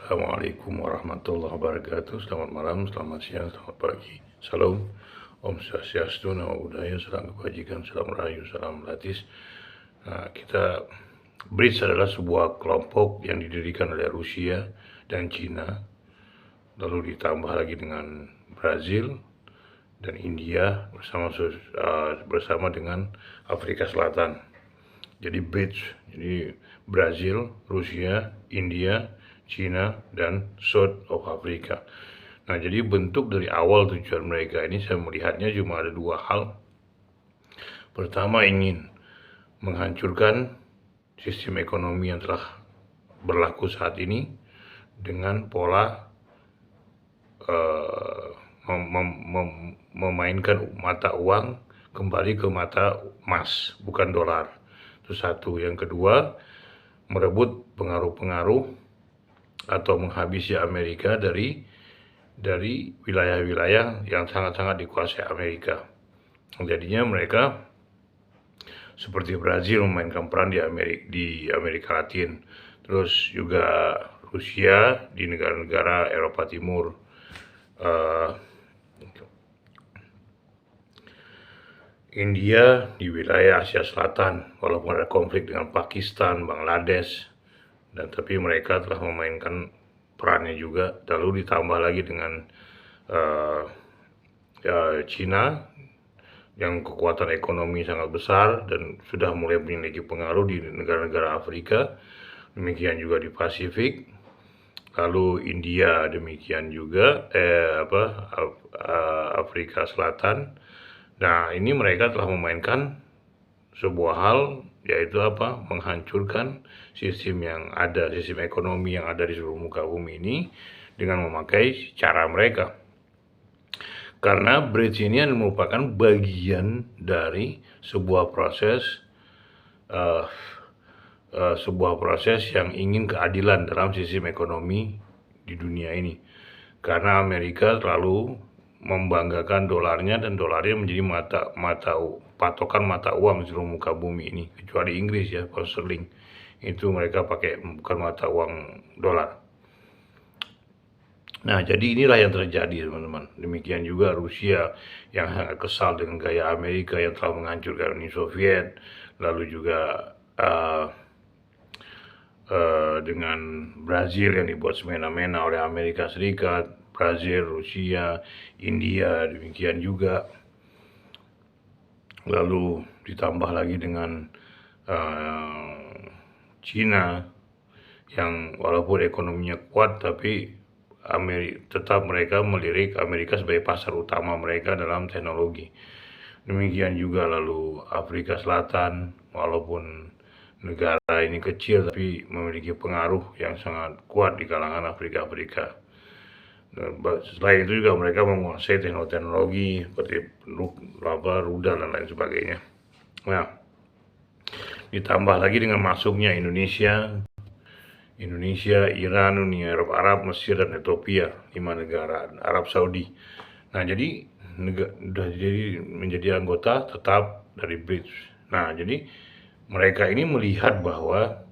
Assalamualaikum warahmatullahi wabarakatuh. Selamat malam, selamat siang, selamat pagi. Salam, Om Swastiastu, Namo Buddhaya, Salam Kebajikan, Salam Rahayu, Salam Latis. BRICS adalah sebuah kelompok yang didirikan oleh Rusia dan Cina, lalu ditambah lagi dengan Brazil dan India bersama dengan Afrika Selatan. Jadi BRICS, jadi Brazil, Rusia, India, China, dan South of Africa. Nah, jadi bentuk dari awal tujuan mereka ini saya melihatnya cuma ada dua hal. Pertama, ingin menghancurkan sistem ekonomi yang telah berlaku saat ini dengan pola memainkan mata uang kembali ke mata emas, bukan dolar. Itu satu. Yang kedua, merebut pengaruh-pengaruh atau menghabisi Amerika dari wilayah-wilayah yang sangat-sangat dikuasai Amerika. Jadinya mereka seperti Brazil memainkan peran di Amerika Latin, terus juga Rusia di negara-negara Eropa Timur, India di wilayah Asia Selatan, walaupun ada konflik dengan Pakistan, Bangladesh, dan tapi mereka telah memainkan perannya juga. Lalu ditambah lagi dengan Cina yang kekuatan ekonomi sangat besar dan sudah mulai memiliki pengaruh di negara-negara Afrika, demikian juga di Pasifik. Lalu India demikian juga, Afrika Selatan. Nah, ini mereka telah memainkan sebuah hal, yaitu menghancurkan sistem ekonomi yang ada di seluruh muka bumi ini dengan memakai cara mereka. Karena BRICS ini merupakan bagian dari sebuah proses yang ingin keadilan dalam sistem ekonomi di dunia ini. Karena Amerika terlalu membanggakan dolarnya dan dolarnya menjadi patokan mata uang di seluruh muka bumi ini, kecuali Inggris ya, pound sterling itu mereka pakai bukan mata uang dolar. Nah, jadi inilah yang terjadi, teman-teman. Demikian juga Rusia yang sangat kesal dengan gaya Amerika yang telah menghancurkan Uni Soviet, lalu juga dengan Brazil yang dibuat semena-mena oleh Amerika Serikat, Brazil, Rusia, India, demikian juga. Lalu ditambah lagi dengan Cina yang walaupun ekonominya kuat, tapi tetap mereka melirik Amerika sebagai pasar utama mereka dalam teknologi. Demikian juga lalu Afrika Selatan, walaupun negara ini kecil tapi memiliki pengaruh yang sangat kuat di kalangan Afrika. Selain itu juga mereka menguasai teknologi seperti rudal dan lain sebagainya. Nah, ditambah lagi dengan masuknya Indonesia, Iran, Uni Arab, Mesir, dan Ethiopia, 5 negara, Arab Saudi. Nah, jadi menjadi anggota tetap dari BRICS. Nah, jadi mereka ini melihat bahwa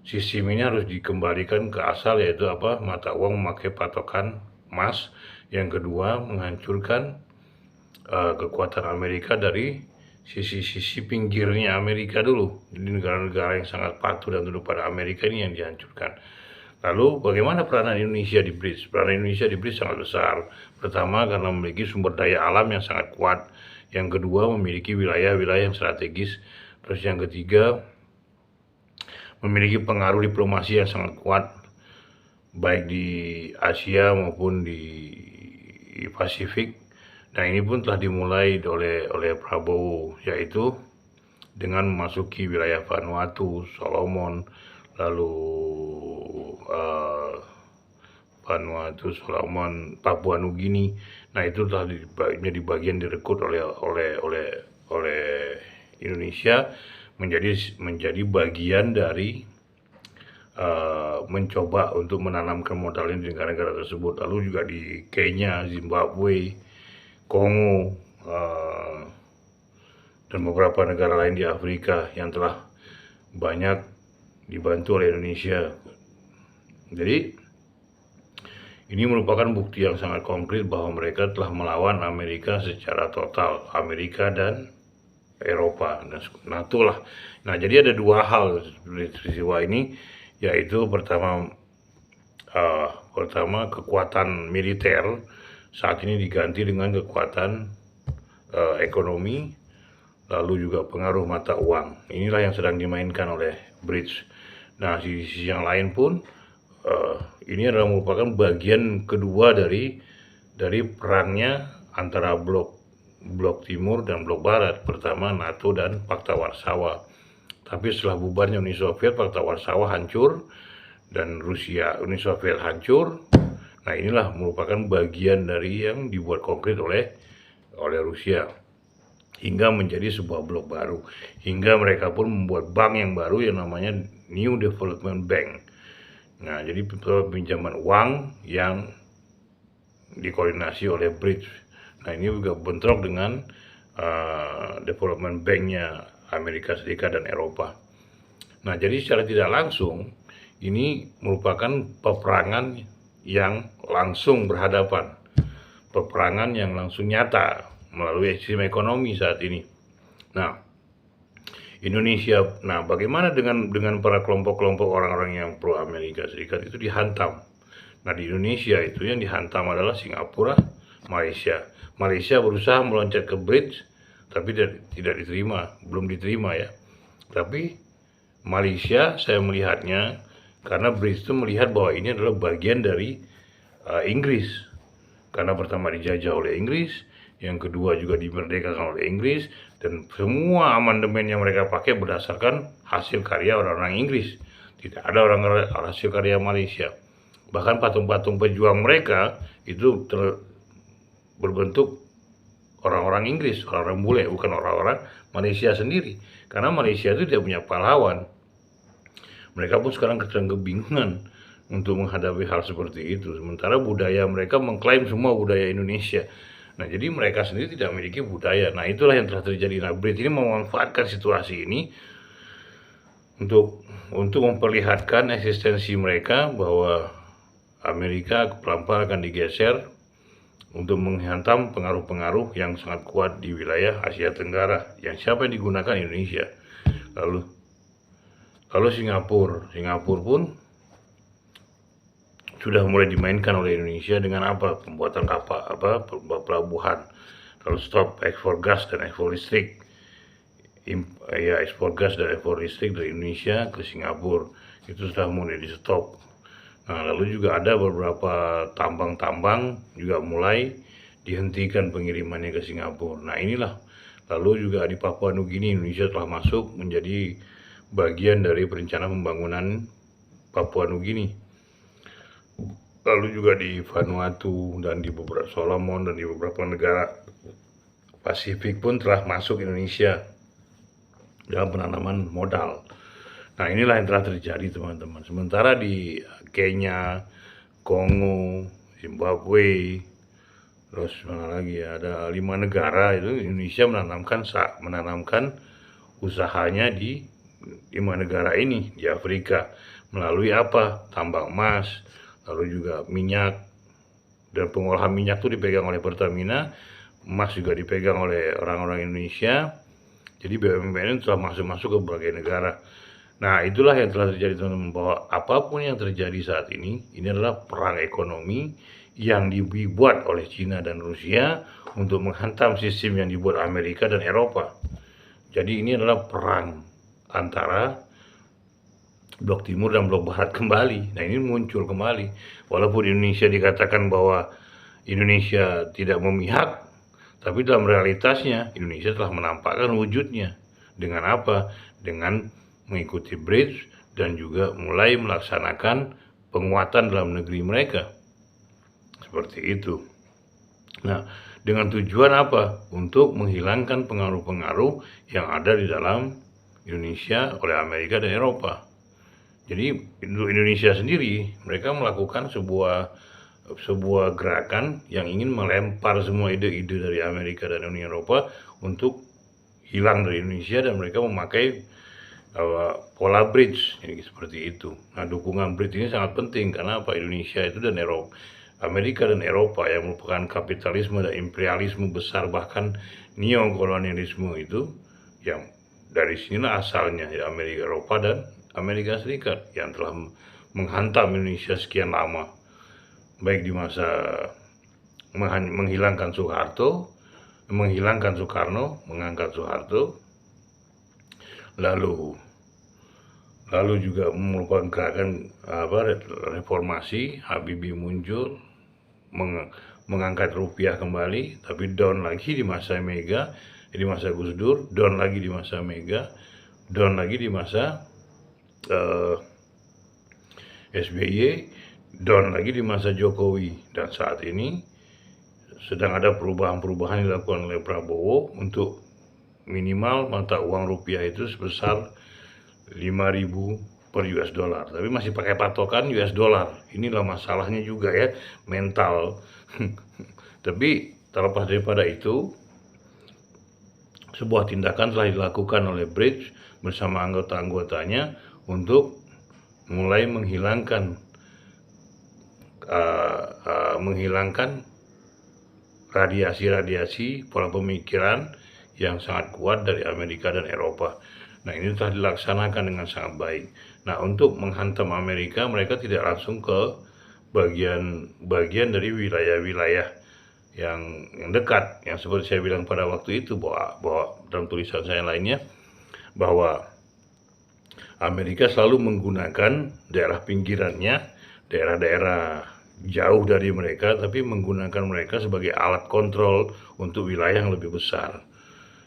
sistem ini harus dikembalikan ke asal, yaitu mata uang memakai patokan emas. Yang kedua, menghancurkan kekuatan Amerika dari sisi pinggirnya Amerika dulu. Jadi negara-negara yang sangat patuh dan tunduk pada Amerika ini yang dihancurkan. Lalu bagaimana peranan Indonesia di BRICS? Peranan Indonesia di BRICS sangat besar. Pertama, karena memiliki sumber daya alam yang sangat kuat. Yang kedua, memiliki wilayah-wilayah yang strategis. Terus yang ketiga, memiliki pengaruh diplomasi yang sangat kuat, baik di Asia maupun di Pasifik. Nah, ini pun telah dimulai oleh Prabowo, yaitu dengan memasuki wilayah Vanuatu, Solomon, lalu Papua Nugini. Nah, itu telah menjadi bagian direkrut oleh Indonesia menjadi bagian dari mencoba untuk menanamkan modal ini di negara-negara tersebut. Lalu juga di Kenya, Zimbabwe, Kongo, dan beberapa negara lain di Afrika yang telah banyak dibantu oleh Indonesia. Jadi Ini merupakan bukti yang sangat konkret bahwa mereka telah melawan Amerika secara total, Amerika dan Eropa dan NATO lah. Nah, jadi ada dua hal dari peristiwa ini, yaitu pertama kekuatan militer saat ini diganti dengan kekuatan ekonomi, lalu juga pengaruh mata uang. Inilah yang sedang dimainkan oleh Brits. Nah, di sisi yang lain pun ini adalah merupakan bagian kedua dari perangnya antara blok timur dan blok barat, pertama NATO dan Fakta Warsawa. Tapi setelah bubarnya Uni Soviet, Fakta Warsawa hancur dan Uni Soviet hancur. Nah, inilah merupakan bagian dari yang dibuat konkret oleh Rusia hingga menjadi sebuah blok baru, hingga mereka pun membuat bank yang baru yang namanya New Development Bank. Nah, jadi pinjaman uang yang dikoordinasi oleh Brits. Nah, ini juga bentrok dengan Development Bank-nya Amerika Serikat dan Eropa. Nah, jadi secara tidak langsung ini merupakan peperangan yang langsung berhadapan, peperangan yang langsung nyata melalui sistem ekonomi saat ini. Nah, Indonesia, nah bagaimana dengan para kelompok-kelompok orang-orang yang pro Amerika Serikat itu dihantam. Nah, di Indonesia itu yang dihantam adalah Singapura, Malaysia. Malaysia berusaha meloncat ke Brits, tapi tidak diterima, belum diterima ya. Tapi Malaysia saya melihatnya karena Brits itu melihat bahwa ini adalah bagian dari Inggris. Karena pertama dijajah oleh Inggris, yang kedua juga dimerdekakan oleh Inggris, dan semua amandemen yang mereka pakai berdasarkan hasil karya orang-orang Inggris. Tidak ada hasil karya Malaysia. Bahkan patung-patung pejuang mereka itu berbentuk orang-orang Inggris, orang-orang bule, bukan orang-orang Malaysia sendiri. Karena Malaysia itu tidak punya pahlawan. Mereka pun sekarang sedang kebingungan untuk menghadapi hal seperti itu. Sementara budaya mereka mengklaim semua budaya Indonesia. Nah, jadi mereka sendiri tidak memiliki budaya. Nah, itulah yang telah terjadi. Nah, Brits ini memanfaatkan situasi ini untuk memperlihatkan eksistensi mereka bahwa Amerika pelan-pelan akan digeser untuk menghantam pengaruh-pengaruh yang sangat kuat di wilayah Asia Tenggara. Yang siapa yang digunakan Indonesia. Lalu Singapura pun sudah mulai dimainkan oleh Indonesia dengan pembuatan pelabuhan, lalu stop ekspor gas dan ekspor listrik, ekspor gas dan ekspor listrik dari Indonesia ke Singapura itu sudah mulai di stop. Nah, lalu juga ada beberapa tambang-tambang juga mulai dihentikan pengirimannya ke Singapura. Nah, inilah. Lalu juga di Papua Nugini Indonesia telah masuk menjadi bagian dari perencanaan pembangunan Papua Nugini. Lalu juga di Vanuatu dan di beberapa Solomon dan di beberapa negara Pasifik pun telah masuk Indonesia dalam penanaman modal. Nah, inilah yang telah terjadi teman-teman. Sementara di Kenya, Kongo, Zimbabwe, terus mana lagi ya, ada 5 negara itu Indonesia menanamkan usahanya di 5 negara ini di Afrika melalui tambang emas, lalu juga minyak, dan pengolahan minyak itu dipegang oleh Pertamina, emas juga dipegang oleh orang-orang Indonesia. Jadi BUMN telah masuk ke berbagai negara. Nah, itulah yang telah terjadi teman-teman, bahwa apapun yang terjadi saat ini adalah perang ekonomi yang dibuat oleh Cina dan Rusia untuk menghantam sistem yang dibuat Amerika dan Eropa. Jadi ini adalah perang antara blok timur dan blok barat kembali. Nah, ini muncul kembali. Walaupun Indonesia dikatakan bahwa Indonesia tidak memihak, tapi dalam realitasnya Indonesia telah menampakkan wujudnya. Dengan apa? Dengan mengikuti Brits dan juga mulai melaksanakan penguatan dalam negeri mereka. Seperti itu. Nah, dengan tujuan apa? Untuk menghilangkan pengaruh-pengaruh yang ada di dalam Indonesia oleh Amerika dan Eropa. Jadi untuk Indonesia sendiri, mereka melakukan sebuah gerakan yang ingin melempar semua ide-ide dari Amerika dan Uni Eropa untuk hilang dari Indonesia, dan mereka memakai pola Brits, jadi seperti itu. Nah, dukungan Brits ini sangat penting karena Indonesia itu dan Eropa, Amerika dan Eropa yang merupakan kapitalisme dan imperialisme besar, bahkan neokolonialisme itu, yang dari sinilah asalnya ya, Amerika, Eropa dan Amerika Serikat yang telah menghantam Indonesia sekian lama, baik di masa menghilangkan Soekarno, mengangkat Soeharto, lalu juga merupakan gerakan reformasi, Habibie muncul, mengangkat rupiah kembali, tapi down lagi di masa Mega, di masa Gus Dur, down lagi di masa Mega, down lagi di masa SBY, down lagi di masa Jokowi, dan saat ini sedang ada perubahan-perubahan yang dilakukan oleh Prabowo untuk minimal mata uang rupiah itu sebesar 5.000 per US dollar, tapi masih pakai patokan US dollar. Inilah masalahnya juga ya, mental. Tapi terlepas daripada itu, sebuah tindakan telah dilakukan oleh Bridge bersama anggota-anggotanya untuk mulai menghilangkan radiasi-radiasi pola pemikiran yang sangat kuat dari Amerika dan Eropa. Nah, ini telah dilaksanakan dengan sangat baik. Nah, untuk menghantam Amerika, mereka tidak langsung ke bagian dari wilayah-wilayah yang dekat, yang seperti saya bilang pada waktu itu, bahwa dalam tulisan saya lainnya, bahwa Amerika selalu menggunakan daerah pinggirannya, daerah-daerah jauh dari mereka, tapi menggunakan mereka sebagai alat kontrol untuk wilayah yang lebih besar.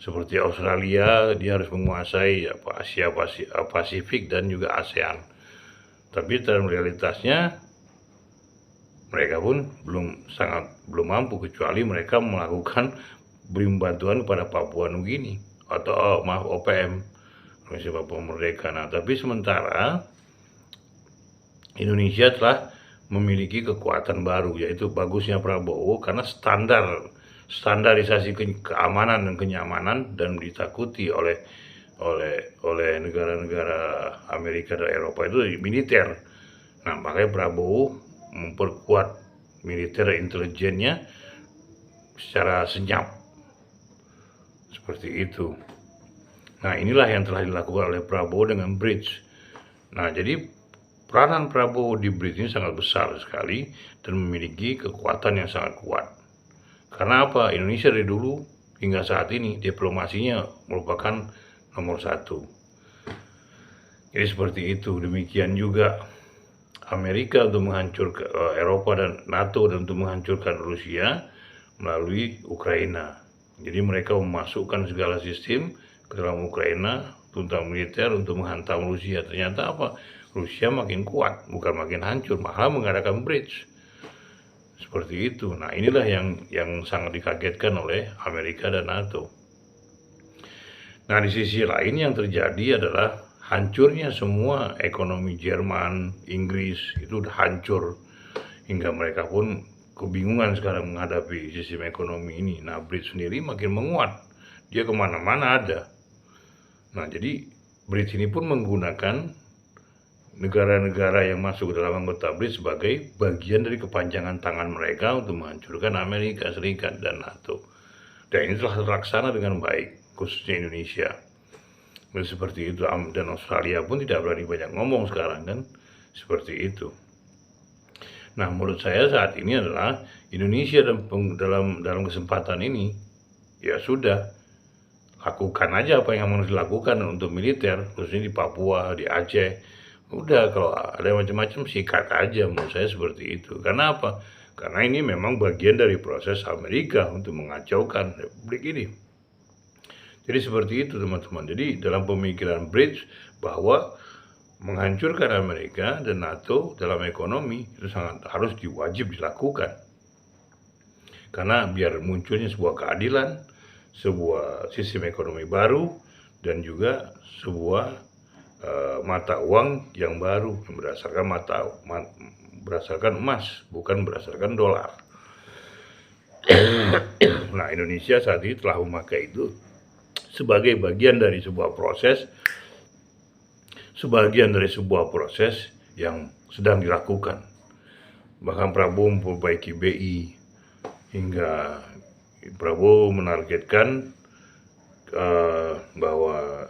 Seperti Australia, dia harus menguasai Asia Pasifik dan juga ASEAN. Tapi dalam realitasnya mereka pun belum mampu, kecuali mereka melakukan beri bantuan kepada Papua Nugini atau OPM, Indonesia Papua Merdeka. Nah, tapi sementara Indonesia telah memiliki kekuatan baru, yaitu bagusnya Prabowo karena standarisasi keamanan dan kenyamanan dan ditakuti oleh negara-negara Amerika dan Eropa itu militer. Nah, makanya Prabowo memperkuat militer intelijennya secara senyap seperti itu. Nah, inilah yang telah dilakukan oleh Prabowo dengan Bridge. Nah, jadi peranan Prabowo di Bridge ini sangat besar sekali dan memiliki kekuatan yang sangat kuat. Karena apa? Indonesia dari dulu hingga saat ini diplomasinya merupakan nomor 1. Jadi seperti itu. Demikian juga Amerika untuk menghancurkan Eropa dan NATO dan untuk menghancurkan Rusia melalui Ukraina. Jadi mereka memasukkan segala sistem ke dalam Ukraina, tentang militer untuk menghantam Rusia. Ternyata apa? Rusia makin kuat, bukan makin hancur, malah mengadakan Bridge. Seperti itu. Nah, inilah yang sangat dikagetkan oleh Amerika dan NATO. Nah, di sisi lain yang terjadi adalah hancurnya semua ekonomi Jerman, Inggris, itu udah hancur. Hingga mereka pun kebingungan sekarang menghadapi sistem ekonomi ini. Nah, Bridge sendiri makin menguat. Dia kemana-mana ada. Nah, jadi Bridge ini pun menggunakan negara-negara yang masuk ke dalam anggota Bridge sebagai bagian dari kepanjangan tangan mereka untuk menghancurkan Amerika Serikat dan NATO. Dan ini telah terlaksana dengan baik, khususnya Indonesia. Dan seperti itu, dan Australia pun tidak berani banyak ngomong sekarang kan, seperti itu. Nah, menurut saya saat ini adalah Indonesia dalam kesempatan ini, ya sudah, lakukan aja apa yang harus dilakukan untuk militer, khususnya di Papua, di Aceh. Udah, kalau ada macam-macam sikat aja, menurut saya seperti itu. Karena apa? Karena ini memang bagian dari proses Amerika untuk mengacaukan republik ini. Jadi seperti itu teman-teman. Jadi dalam pemikiran Bridge bahwa menghancurkan Amerika dan NATO dalam ekonomi itu sangat harus wajib dilakukan. Karena biar munculnya sebuah keadilan, sebuah sistem ekonomi baru, dan juga sebuah mata uang yang baru yang berdasarkan emas, bukan berdasarkan dolar. Nah, Indonesia saat ini telah memakai itu sebagai bagian dari sebuah proses yang sedang dilakukan. bahkan Prabowo memperbaiki BI, hingga Prabowo menargetkan bahwa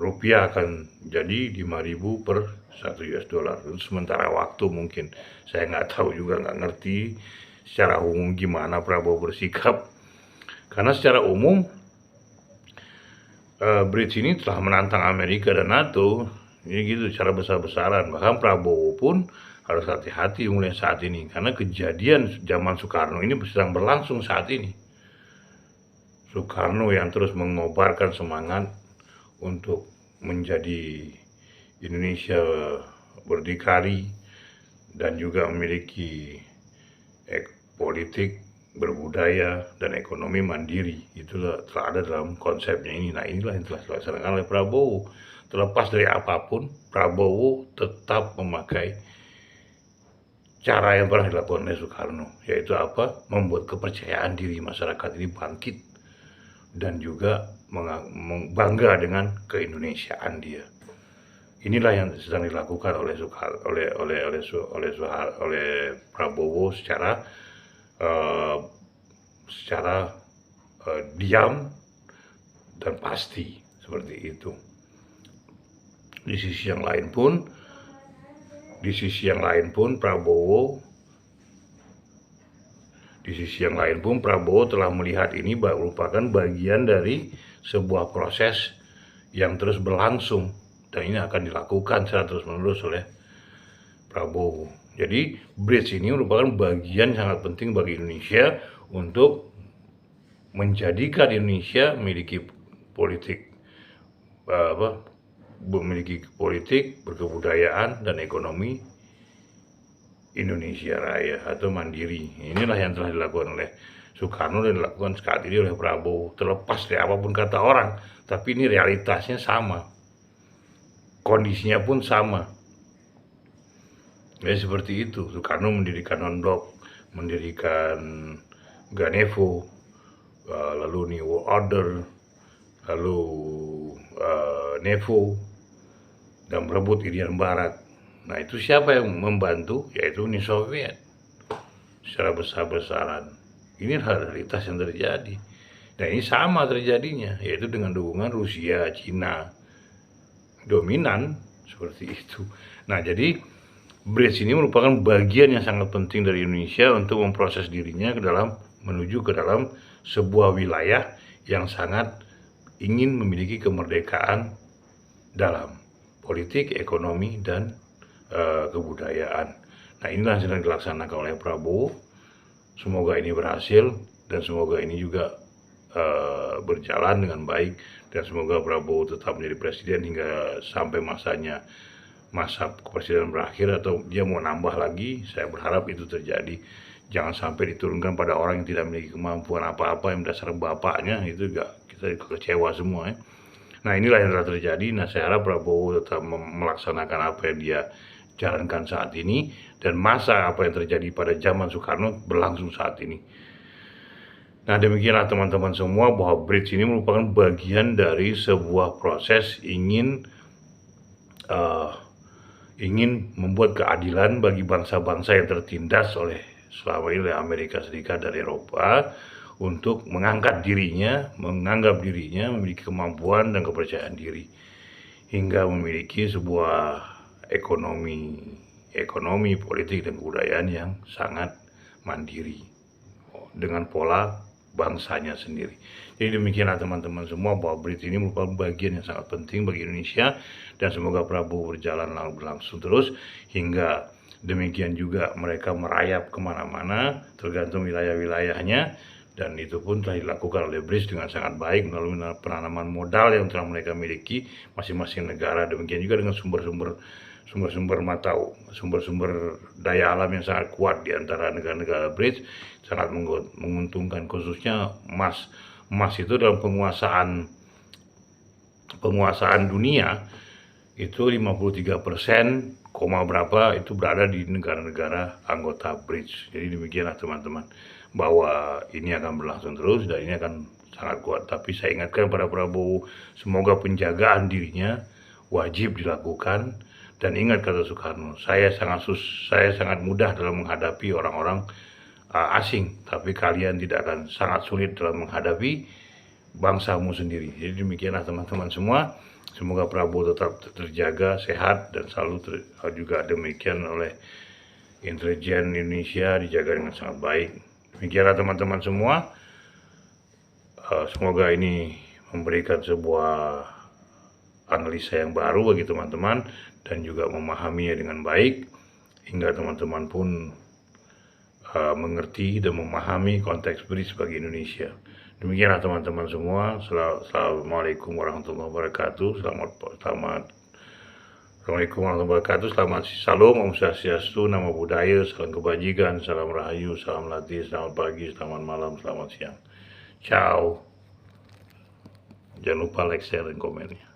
rupiah akan jadi 5.000 per 1 US dollar. Sementara waktu mungkin, saya nggak tahu juga, nggak ngerti secara umum gimana Prabowo bersikap. Karena secara umum BRICS ini telah menantang Amerika dan NATO, ini gitu secara besar-besaran. Bahkan Prabowo pun harus hati-hati mulai saat ini, karena kejadian zaman Soekarno ini sedang berlangsung saat ini. Soekarno yang terus mengobarkan semangat untuk menjadi Indonesia berdikari dan juga memiliki politik, berbudaya, dan ekonomi mandiri. Itulah telah ada dalam konsepnya ini. Nah, inilah yang telah dilaksanakan oleh Prabowo. Terlepas dari apapun, Prabowo tetap memakai cara yang pernah dilakukan oleh Soekarno, yaitu apa? Membuat kepercayaan diri masyarakat ini bangkit dan juga bangga dengan keindonesiaan dia. Inilah yang sedang dilakukan oleh Prabowo secara diam dan pasti, seperti itu. Di sisi yang lain pun Prabowo telah melihat ini merupakan bagian dari sebuah proses yang terus berlangsung, dan ini akan dilakukan secara terus-menerus oleh Prabowo. Jadi BRICS ini merupakan bagian sangat penting bagi Indonesia untuk menjadikan Indonesia memiliki politik, berkebudayaan, dan ekonomi Indonesia Raya atau mandiri. Inilah yang telah dilakukan oleh Soekarno dan dilakukan saat ini oleh Prabowo. Terlepas dari apapun kata orang, tapi ini realitasnya sama. Kondisinya pun sama. Ya, seperti itu. Soekarno mendirikan Non-Blok, mendirikan Ganevo, lalu New World Order, lalu NEVO, dan merebut Irian Barat. Nah, itu siapa yang membantu? Yaitu Uni Soviet secara besar-besaran. Ini realitas yang terjadi. Dan ini sama terjadinya, yaitu dengan dukungan Rusia, Cina, dominan seperti itu. Nah, jadi BRICS ini merupakan bagian yang sangat penting dari Indonesia untuk memproses dirinya menuju ke dalam sebuah wilayah yang sangat ingin memiliki kemerdekaan dalam politik, ekonomi, dan kebudayaan. Nah, inilah yang sedang dilaksanakan oleh Prabowo. Semoga ini berhasil dan semoga ini juga berjalan dengan baik, dan semoga Prabowo tetap menjadi presiden hingga sampai masa kepresidenan berakhir, atau dia mau nambah lagi. Saya berharap itu terjadi. Jangan sampai diturunkan pada orang yang tidak memiliki kemampuan apa-apa, yang dasar bapaknya, itu juga kita kecewa semua ya. Nah, inilah yang telah terjadi. Nah, saya harap Prabowo tetap melaksanakan apa yang dia jalankan saat ini, dan masa apa yang terjadi pada zaman Soekarno berlangsung saat ini. Nah, demikianlah teman-teman semua, bahwa BRICS ini merupakan bagian dari sebuah proses ingin membuat keadilan bagi bangsa-bangsa yang tertindas selama ini oleh Amerika Serikat dan Eropa, untuk menganggap dirinya memiliki kemampuan dan kepercayaan diri, hingga memiliki sebuah ekonomi, politik, dan kebudayaan yang sangat mandiri dengan pola bangsanya sendiri. Jadi demikianlah teman-teman semua, bahwa BRICS ini merupakan bagian yang sangat penting bagi Indonesia, dan semoga Prabowo berlangsung terus, hingga demikian juga mereka merayap kemana-mana tergantung wilayah-wilayahnya. Dan itu pun telah dilakukan oleh BRICS dengan sangat baik melalui penanaman modal yang telah mereka miliki masing-masing negara. Demikian juga dengan sumber-sumber daya alam yang sangat kuat di antara negara-negara BRICS, sangat menguntungkan, khususnya emas. Emas itu dalam penguasaan dunia itu 53%, berapa itu berada di negara-negara anggota BRICS. Jadi demikianlah teman-teman, bahwa ini akan berlangsung terus dan ini akan sangat kuat. Tapi saya ingatkan pada Prabowo, semoga penjagaan dirinya wajib dilakukan, Dan ingat kata Soekarno, saya sangat mudah dalam menghadapi orang-orang asing, tapi kalian tidak akan sangat sulit dalam menghadapi bangsamu sendiri. Jadi demikianlah teman-teman semua. Semoga Prabowo tetap terjaga, sehat, dan selalu juga demikian oleh intelijen Indonesia dijaga dengan sangat baik. Demikianlah teman-teman semua. Semoga ini memberikan sebuah analisa yang baru bagi teman-teman dan juga memahaminya dengan baik hingga teman-teman pun mengerti dan memahami konteks BRICS bagi Indonesia. Demikianlah teman-teman semua. Assalamualaikum warahmatullahi wabarakatuh. Assalamualaikum warahmatullahi wabarakatuh. Selamat Salam, Om Swastiastu, Namo Buddhaya, salam kebajikan, salam rahayu, salam latih, selamat pagi, selamat malam, selamat siang. Ciao. Jangan lupa like, share, dan komennya.